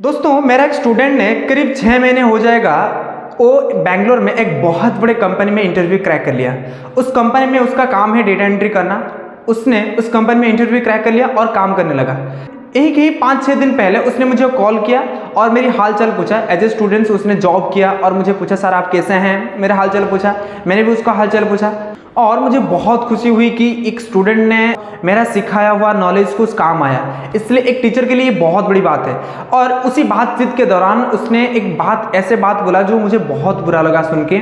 दोस्तों मेरा एक स्टूडेंट ने करीब 6 महीने हो जाएगा, वो बैंगलोर में एक बहुत बड़े कंपनी में इंटरव्यू क्रैक कर लिया। उस कंपनी में उसका काम है डेटा एंट्री करना। उसने उस कंपनी में इंटरव्यू क्रैक कर लिया और काम करने लगा। एक ही 5-6 दिन पहले उसने मुझे कॉल किया और मेरी हालचाल पूछा। एज ए स्टूडेंट्स उसने जॉब किया और मुझे पूछा सर आप कैसे हैं, मेरा हालचाल पूछा। मैंने भी उसका हालचाल पूछा और मुझे बहुत खुशी हुई कि एक स्टूडेंट ने मेरा सिखाया हुआ नॉलेज को उस काम आया। इसलिए एक टीचर के लिए ये बहुत बड़ी बात है। और उसी बातचीत के दौरान उसने एक ऐसे बात बोला जो मुझे बहुत बुरा लगा सुन के।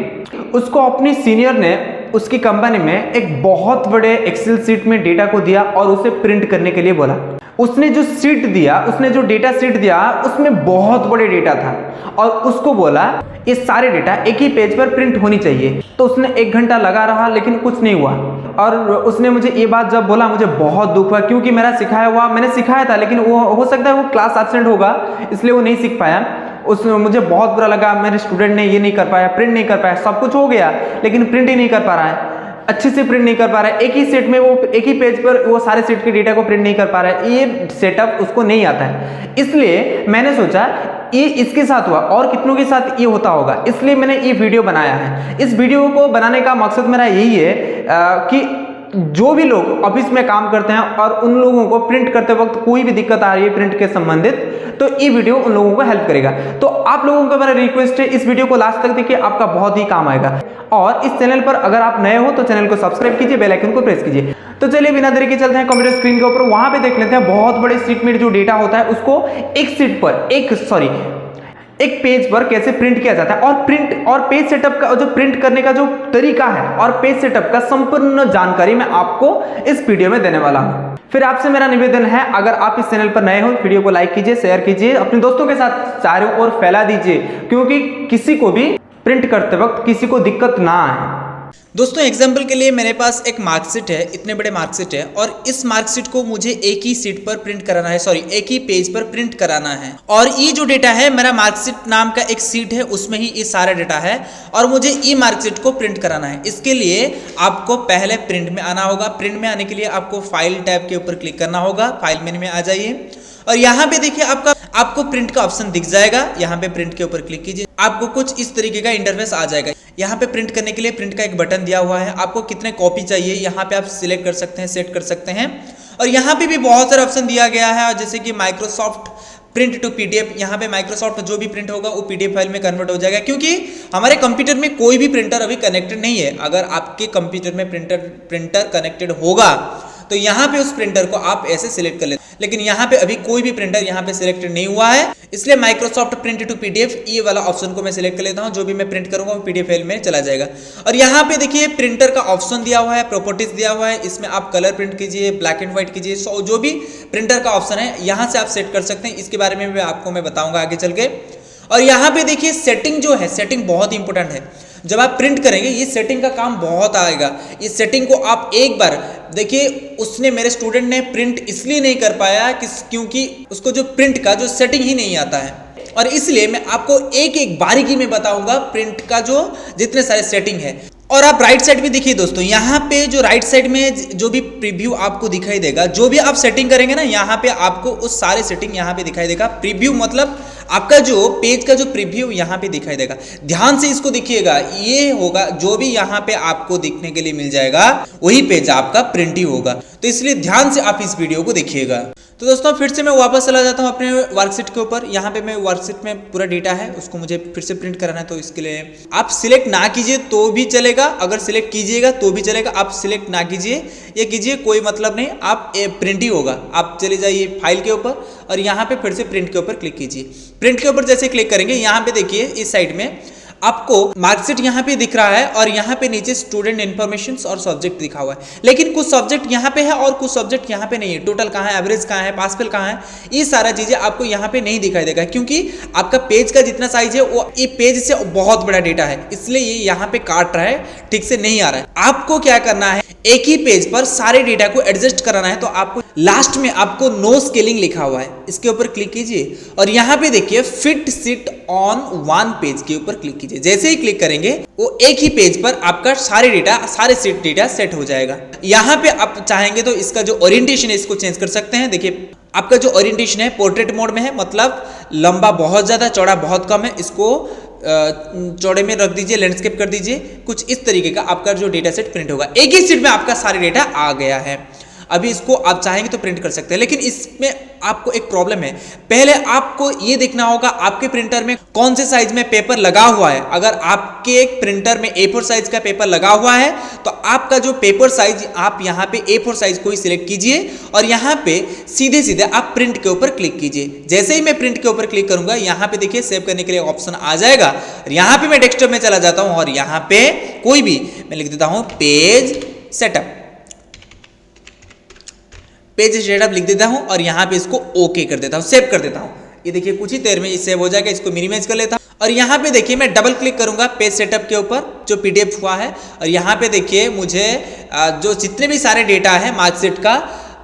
उसको अपनी सीनियर ने उसकी कंपनी में एक बहुत बड़े एक्सेल सीट में डेटा को दिया और उसे प्रिंट करने के लिए बोला। उसने जो सीट दिया, उसने जो डेटा सीट दिया, उसमें बहुत बड़े डेटा था और उसको बोला ये सारे डेटा एक ही पेज पर प्रिंट होनी चाहिए। तो उसने 1 घंटा लगा रहा लेकिन कुछ नहीं हुआ। और उसने मुझे ये बात जब बोला मुझे बहुत दुख हुआ, क्योंकि मैंने सिखाया था लेकिन वो हो सकता है वो क्लास एब्सेंट होगा इसलिए वो नहीं सीख पाया। मुझे बहुत बुरा लगा, मेरे स्टूडेंट ने ये नहीं कर पाया, प्रिंट नहीं कर पाया। सब कुछ हो गया लेकिन प्रिंट ही नहीं कर पा रहा है, अच्छे से प्रिंट नहीं कर पा रहा है। एक ही सेट में वो एक ही पेज पर वो सारे सेट के डेटा को प्रिंट नहीं कर पा रहा है। ये सेटअप उसको नहीं आता है। इसलिए मैंने सोचा ये इसके साथ हुआ और कितनों के साथ ये होता होगा, इसलिए मैंने ये वीडियो बनाया है। इस वीडियो को बनाने का मकसद मेरा यही है कि जो भी लोग ऑफिस में काम करते हैं और उन लोगों को प्रिंट करते वक्त कोई भी दिक्कत आ रही है प्रिंट के संबंधित, तो ये वीडियो उन लोगों को हेल्प करेगा। तो आप लोगों को मेरा रिक्वेस्ट है इस वीडियो को लास्ट तक देखिए, आपका बहुत ही काम आएगा। और इस चैनल पर अगर आप नए हो तो चैनल को सब्सक्राइब कीजिए, बेल आइकन को प्रेस कीजिए। तो चलिए बिना देरी के चलते हैं कंप्यूटर स्क्रीन के ऊपर, वहां पे देख लेते हैं बहुत बड़े सीट में जो डेटा होता है उसको एक सीट पर एक पेज पर कैसे प्रिंट किया जाता है। और पेज सेटअप का जो प्रिंट करने का जो तरीका है और पेज सेटअप का संपूर्ण जानकारी मैं आपको इस वीडियो में देने वाला हूं। फिर आपसे मेरा निवेदन है, अगर आप इस चैनल पर नए हो वीडियो को लाइक कीजिए, शेयर कीजिए, अपने दोस्तों के साथ चारों ओर फैला दीजिए, क्योंकि किसी को भी प्रिंट करते वक्त किसी को दिक्कत ना आए। दोस्तों एग्जाम्पल के लिए मेरे पास एक मार्कशीट है, इतने बड़े मार्कशीट है और इस मार्कशीट को मुझे एक ही सीट पर प्रिंट कराना है, एक ही पेज पर प्रिंट कराना है। और ये जो डेटा है मेरा मार्कशीट नाम का एक सीट है, उसमें ही ये सारा डेटा है और मुझे ई मार्कशीट को प्रिंट कराना है। इसके लिए आपको पहले प्रिंट में आना होगा। प्रिंट में आने के लिए आपको फाइल टैब के ऊपर क्लिक करना होगा। फाइल मेन्यू में आ जाइए और यहाँ पे देखिए आपको प्रिंट का ऑप्शन दिख जाएगा। यहाँ पे प्रिंट के ऊपर क्लिक कीजिए, आपको कुछ इस तरीके का इंटरफेस आ जाएगा। यहाँ पे प्रिंट करने के लिए प्रिंट का एक बटन दिया हुआ है। आपको कितने कॉपी चाहिए यहाँ पे आप सिलेक्ट कर सकते हैं, सेट कर सकते हैं। और यहाँ पे भी बहुत सारे ऑप्शन दिया गया है, जैसे कि माइक्रोसॉफ्ट प्रिंट टू पीडीएफ। यहाँ पे माइक्रोसॉफ्ट जो भी प्रिंट होगा वो पीडीएफ फाइल में कन्वर्ट हो जाएगा, क्योंकि हमारे कंप्यूटर में कोई भी प्रिंटर अभी कनेक्टेड नहीं है। अगर आपके कंप्यूटर में प्रिंटर कनेक्टेड होगा तो यहाँ पे उस प्रिंटर को आप ऐसे सिलेक्ट कर लेते, लेकिन यहाँ पे अभी कोई भी प्रिंटर यहाँ पे सिलेक्टेड नहीं हुआ है, इसलिए माइक्रोसॉफ्ट प्रिंट टू पीडीएफ ये वाला ऑप्शन को मैं सिलेक्ट कर लेता हूँ। जो भी मैं प्रिंट करूंगा वो पीडीएफ फाइल में चला जाएगा। और यहाँ पे देखिए प्रिंटर का ऑप्शन दिया हुआ है, प्रॉपर्टीज दिया हुआ है, इसमें आप कलर प्रिंट कीजिए, ब्लैक एंड व्हाइट कीजिए, जो भी प्रिंटर का ऑप्शन है यहाँ से आप सेट कर सकते हैं। इसके बारे में मैं बताऊंगा आगे चल के। और यहाँ पे देखिए सेटिंग जो है, सेटिंग बहुत इंपॉर्टेंट है। जब आप प्रिंट करेंगे ये सेटिंग का काम बहुत आएगा। इस सेटिंग को आप एक बार देखिए, मेरे स्टूडेंट ने प्रिंट इसलिए नहीं कर पाया क्योंकि उसको जो प्रिंट का जो सेटिंग ही नहीं आता है। और इसलिए मैं आपको एक एक बारीकी में बताऊंगा प्रिंट का जो जितने सारे सेटिंग है। और आप राइट साइड में देखिए दोस्तों, यहाँ पे जो राइट साइड में जो भी प्रीव्यू आपको दिखाई देगा, जो भी आप सेटिंग करेंगे ना, यहाँ पे आपको उस सारे सेटिंग यहाँ पे दिखाई देगा। प्रीव्यू मतलब आपका जो पेज का जो प्रीव्यू यहाँ पे दिखाई देगा। ध्यान से इसको देखिएगा, ये होगा जो भी यहाँ पे आपको देखने के लिए मिल जाएगा वही पेज आपका प्रिंट ही होगा। तो इसलिए ध्यान से आप इस वीडियो को देखिएगा। तो दोस्तों फिर से मैं वापस चला जाता हूँ अपने वर्कशीट के ऊपर। यहाँ पे मैं वर्कशीट में पूरा डेटा है, उसको मुझे फिर से प्रिंट कराना है। तो इसके लिए आप सिलेक्ट ना कीजिए तो भी चलेगा, अगर सिलेक्ट कीजिएगा तो भी चलेगा। आप सिलेक्ट ना कीजिए या कीजिए, कोई मतलब नहीं, आप प्रिंट ही होगा। आप चले जाइए फाइल के ऊपर और यहाँ पे फिर से प्रिंट के ऊपर क्लिक कीजिए। प्रिंट के ऊपर जैसे क्लिक करेंगे, यहाँ पे देखिए इस साइड में आपको मार्कशीट यहाँ पे दिख रहा है और यहाँ पे नीचे स्टूडेंट इन्फॉर्मेशन और सब्जेक्ट दिखा हुआ है। लेकिन कुछ सब्जेक्ट यहाँ पे है और कुछ सब्जेक्ट यहाँ पे नहीं है। टोटल कहाँ है, एवरेज कहाँ है, पास फेल कहाँ है, ये सारा चीजें आपको यहाँ पे नहीं दिखाई देगा, क्योंकि आपका पेज का जितना साइज है वो ये पेज से बहुत बड़ा डेटा है, इसलिए ये यहाँ पे काट रहा है, ठीक से नहीं आ रहा है। आपको क्या करना है, एक ही पेज पर सारे डेटा को एडजस्ट कराना है। तो आपको लास्ट में आपको नो स्केलिंग लिखा हुआ है, इसके ऊपर क्लिक कीजिए और यहाँ पे देखिए fit seat on one page के ऊपर क्लिक कीजिए। जैसे ही क्लिक करेंगे वो एक ही पेज पर आपका सारे सीट डेटा सेट हो जाएगा। यहाँ पे आप चाहेंगे तो इसका जो ओरिएंटेशन है इसको चेंज कर सकते हैं। देखिए आपका जो ओरिएंटेशन है पोर्ट्रेट मोड में है, मतलब लंबा बहुत ज़्यादा, चौड़ा बहुत कम है, इसको चौड़े में रख दीजिए, लैंडस्केप कर दीजिए। कुछ इस तरीके का आपका जो डेटा सेट प्रिंट होगा। एक ही सीट में आपका सारे डेटा आ गया है। अभी इसको आप चाहेंगे तो प्रिंट कर सकते हैं, लेकिन इसमें आपको एक प्रॉब्लम है। पहले आपको ये देखना होगा आपके प्रिंटर में कौन से साइज में पेपर लगा हुआ है। अगर आपके एक प्रिंटर में A4 साइज का पेपर लगा हुआ है तो आपका जो पेपर साइज, आप यहाँ पे A4 साइज को ही सिलेक्ट कीजिए और यहाँ पे सीधे सीधे आप प्रिंट के ऊपर क्लिक कीजिए। जैसे ही मैं प्रिंट के ऊपर क्लिक करूंगा, यहाँ पे देखिए सेव करने के लिए ऑप्शन आ जाएगा। यहाँ पे मैं डेस्कटॉप में चला जाता हूँ और यहाँ पे कोई भी मैं लिख देता हूँ पेज सेटअप, पेज सेटअप लिख देता हूं और यहां पे इसको ओके कर देता हूं, सेव कर देता हूं। ये देखिए कुछ ही देर में ये सेव हो जाएगा। इसको मिनिमाइज कर लेता हूं और यहां पे देखिए मैं डबल क्लिक करूंगा पेज सेटअप के ऊपर जो पीडीएफ हुआ है और यहां पे देखिए मुझे जो जितने भी सारे डेटा है मार्कशीट का,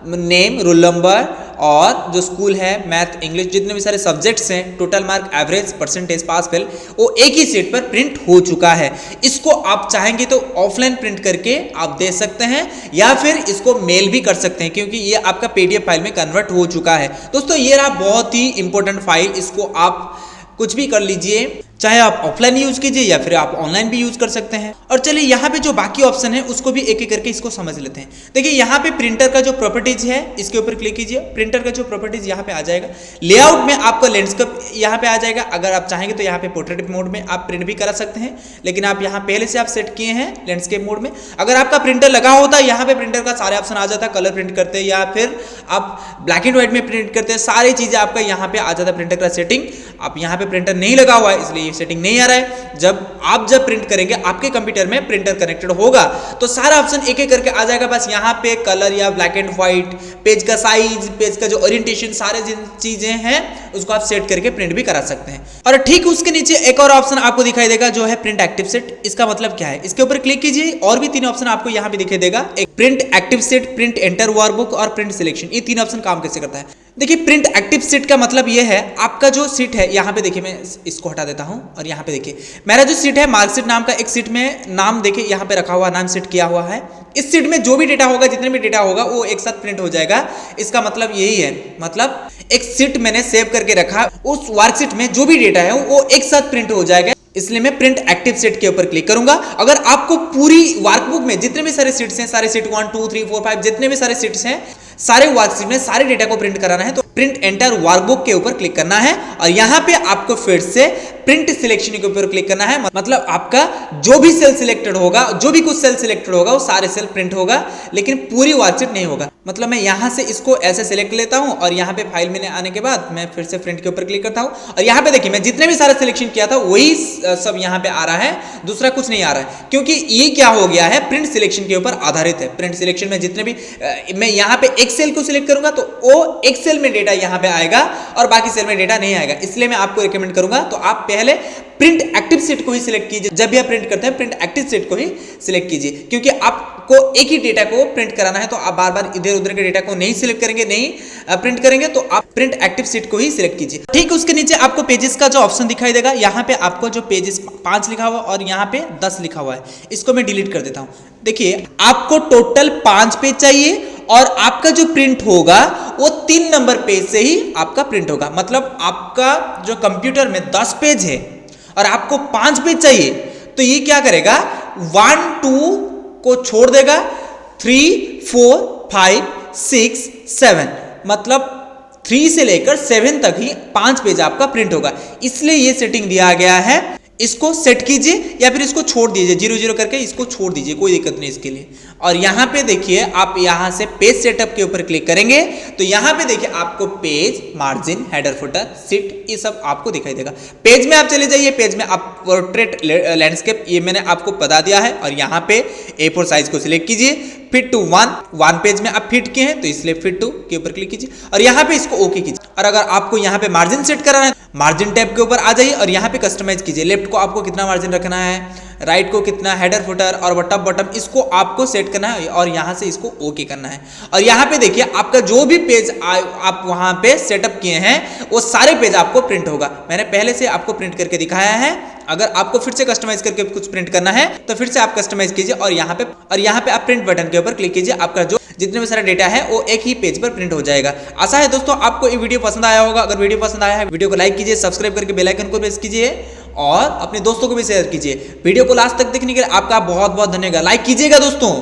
नेम, रोल नंबर और जो स्कूल है, मैथ, इंग्लिश, जितने भी सारे सब्जेक्ट्स हैं, total mark, average, percentage, pass fail, वो एक ही सीट पर प्रिंट हो चुका है। इसको आप चाहेंगे तो ऑफलाइन प्रिंट करके आप दे सकते हैं या फिर इसको मेल भी कर सकते हैं, क्योंकि ये आपका पीडीएफ फाइल में कन्वर्ट हो चुका है। दोस्तों ये रहा बहुत ही इंपॉर्टेंट फाइल। इसको आप कुछ भी कर लीजिए, चाहे आप ऑफलाइन यूज कीजिए या फिर आप ऑनलाइन भी यूज कर सकते हैं। और चलिए यहाँ पे जो बाकी ऑप्शन है उसको भी एक एक करके इसको समझ लेते हैं। देखिए यहाँ पे प्रिंटर का जो प्रॉपर्टीज है इसके ऊपर क्लिक कीजिए। प्रिंटर का जो प्रॉपर्टीज यहाँ पे आ जाएगा। लेआउट में आपका लैंडस्केप यहाँ पे आ जाएगा। अगर आप चाहेंगे तो यहाँ पे पोर्ट्रेट मोड में आप प्रिंट भी करा सकते हैं, लेकिन आप यहाँ पहले से आप सेट किए हैं लैंडस्केप मोड में। अगर आपका प्रिंटर लगा होता, यहाँ पे प्रिंटर का सारे ऑप्शन आ जाता, कलर प्रिंट करते या फिर आप ब्लैक एंड व्हाइट में प्रिंट करते, सारी चीजें आपका यहाँ पे आ जाता प्रिंटर का सेटिंग। आप यहाँ पे प्रिंटर नहीं लगा हुआ है इसलिए ये सेटिंग नहीं आ रहा है। जब प्रिंट करेंगे आपके कंप्यूटर में प्रिंटर कनेक्टेड होगा तो सारा ऑप्शन एक एक करके आ जाएगा। बस यहाँ पे कलर या ब्लैक एंड व्हाइट, पेज का साइज, पेज का जो ओरिएंटेशन, सारे जिन चीजें हैं उसको आप सेट करके प्रिंट भी करा सकते हैं। और ठीक उसके नीचे एक और ऑप्शन आपको दिखाई देगा जो है प्रिंट एक्टिव सेट। इसका मतलब क्या है, इसके ऊपर क्लिक कीजिए और भी तीन ऑप्शन आपको यहाँ पे दिखाई देगा। एक print active set, print enter workbook और प्रिंट सिलेक्शन। ये तीन ऑप्शन काम कैसे करता है? देखिए प्रिंट एक्टिव सीट का मतलब ये है, आपका जो सीट है यहाँ पे देखिए, मैं इसको हटा देता हूँ और यहाँ पे देखिए मेरा जो सीट है मार्कशीट नाम का एक सीट में नाम देखिए यहाँ पे रखा हुआ, नाम सेट किया हुआ है। इस सीट में जो भी डेटा होगा, जितने भी डेटा होगा वो एक साथ प्रिंट हो जाएगा। इसका मतलब यही है, मतलब एक सीट मैंने सेव करके रखा, उस वर्कशीट में जो भी डेटा है वो एक साथ प्रिंट हो जाएगा। इसलिए मैं प्रिंट एक्टिव सेट के ऊपर क्लिक करूंगा। अगर आपको पूरी वर्कबुक में जितने भी सारे सीट्स हैं, सारे सीट 1 2 3 4 5 जितने भी सारे सीट्स हैं, सारे वर्कशीट में सारे डेटा को प्रिंट कराना है तो प्रिंट एंटर वर्कबुक के ऊपर क्लिक करना है और यहाँ पे आपको फिर से प्रिंट सिलेक्शन के ऊपर क्लिक करना है। मतलब आपका जो भी सेल सिलेक्टेड होगा, जो भी कुछ सेल सिलेक्टेड होगा वो सारे सेल प्रिंट होगा, लेकिन पूरी वर्कशीट नहीं होगा। मतलब मैं यहाँ से इसको ऐसे सिलेक्ट लेता हूँ और यहाँ पे फाइल में आने के बाद मैं फिर से प्रिंट के ऊपर क्लिक करता हूँ और यहाँ पे देखिए मैं जितने भी सारा सिलेक्शन किया था वही सब यहाँ पे आ रहा है, दूसरा कुछ नहीं आ रहा है, क्योंकि ये क्या हो गया है, प्रिंट सिलेक्शन के ऊपर आधारित है। प्रिंट सिलेक्शन में जितने भी मैं यहाँ पे एक सेल को सिलेक्ट करूंगा तो वो एक सेल में डेटा यहाँ पे आएगा और बाकी सेल में डेटा नहीं आएगा। इसलिए मैं आपको रिकमेंड करूंगा तो आप पहले प्रिंट एक्टिव सेट को ही सिलेक्ट कीजिए। जब भी आप प्रिंट करते हैं प्रिंट एक्टिव सेट को ही सिलेक्ट कीजिए, क्योंकि आपको एक ही डेटा को प्रिंट कराना है तो आप बार बार इधर उधर के डेटा को नहीं सिलेक्ट करेंगे, नहीं प्रिंट करेंगे, तो आप प्रिंट एक्टिव सेट को ही सिलेक्ट कीजिए। ठीक उसके नीचे आपको पेजेस का जो ऑप्शन दिखाई देगा, यहाँ पे आपको जो पेजेस 5 लिखा हुआ और यहाँ पे 10 लिखा हुआ है, इसको मैं डिलीट कर देता हूँ। देखिए आपको टोटल 5 पेज चाहिए और आपका जो प्रिंट होगा वो 3 नंबर पेज से ही आपका प्रिंट होगा। मतलब आपका जो कंप्यूटर में 10 पेज है और आपको 5 पेज चाहिए तो ये क्या करेगा, 1 2 को छोड़ देगा, 3 4 5 6 7, मतलब 3 से लेकर 7 तक ही 5 पेज आपका प्रिंट होगा। इसलिए ये सेटिंग दिया गया है। इसको सेट कीजिए या फिर इसको छोड़ दीजिए, 0 0 करके इसको छोड़ दीजिए, कोई दिक्कत नहीं इसके लिए। और यहाँ पे देखिए आप यहाँ से पेज सेटअप के ऊपर क्लिक करेंगे तो यहाँ पे देखिए आपको page, margin, header, footer, seat, ये सब आपको दिखाई देगा। पेज में आप चले जाइए, पेज में आप पोर्ट्रेट लैंडस्केप ये मैंने आपको बता दिया है और यहाँ पे A4 साइज को सिलेक्ट कीजिए, फिट टू 1 पेज में आप फिट किए हैं तो इसलिए फिट टू के ऊपर क्लिक कीजिए और यहाँ पे इसको ओके कीजिए। और अगर आपको यहाँ पे मार्जिन सेट कराना है, मार्जिन टैब के ऊपर आ जाइए और यहाँ पे कस्टमाइज कीजिए। लेफ्ट को आपको कितना मार्जिन रखना है, राइट को कितना, हेडर फुटर और टॉप बॉटम इसको आपको सेट करना है और यहाँ से इसको ओके करना है। और यहाँ पे देखिए आपका जो भी पेज आप वहाँ पे सेटअप किए हैं वो सारे पेज आपको प्रिंट होगा। मैंने पहले से आपको प्रिंट करके दिखाया है। अगर आपको फिर से कस्टमाइज करके कुछ प्रिंट करना है तो फिर से आप कस्टमाइज कीजिए और यहाँ पे आप प्रिंट बटन के ऊपर क्लिक कीजिए। आपका जितने भी सारा डेटा है वो एक ही पेज पर प्रिंट हो जाएगा। आशा है दोस्तों आपको ये वीडियो पसंद आया होगा। अगर वीडियो पसंद आया है वीडियो को लाइक कीजिए, सब्सक्राइब करके बेल आइकन को प्रेस कीजिए और अपने दोस्तों को भी शेयर कीजिए। वीडियो को लास्ट तक देखने के लिए आपका बहुत बहुत धन्यवाद। लाइक कीजिएगा दोस्तों।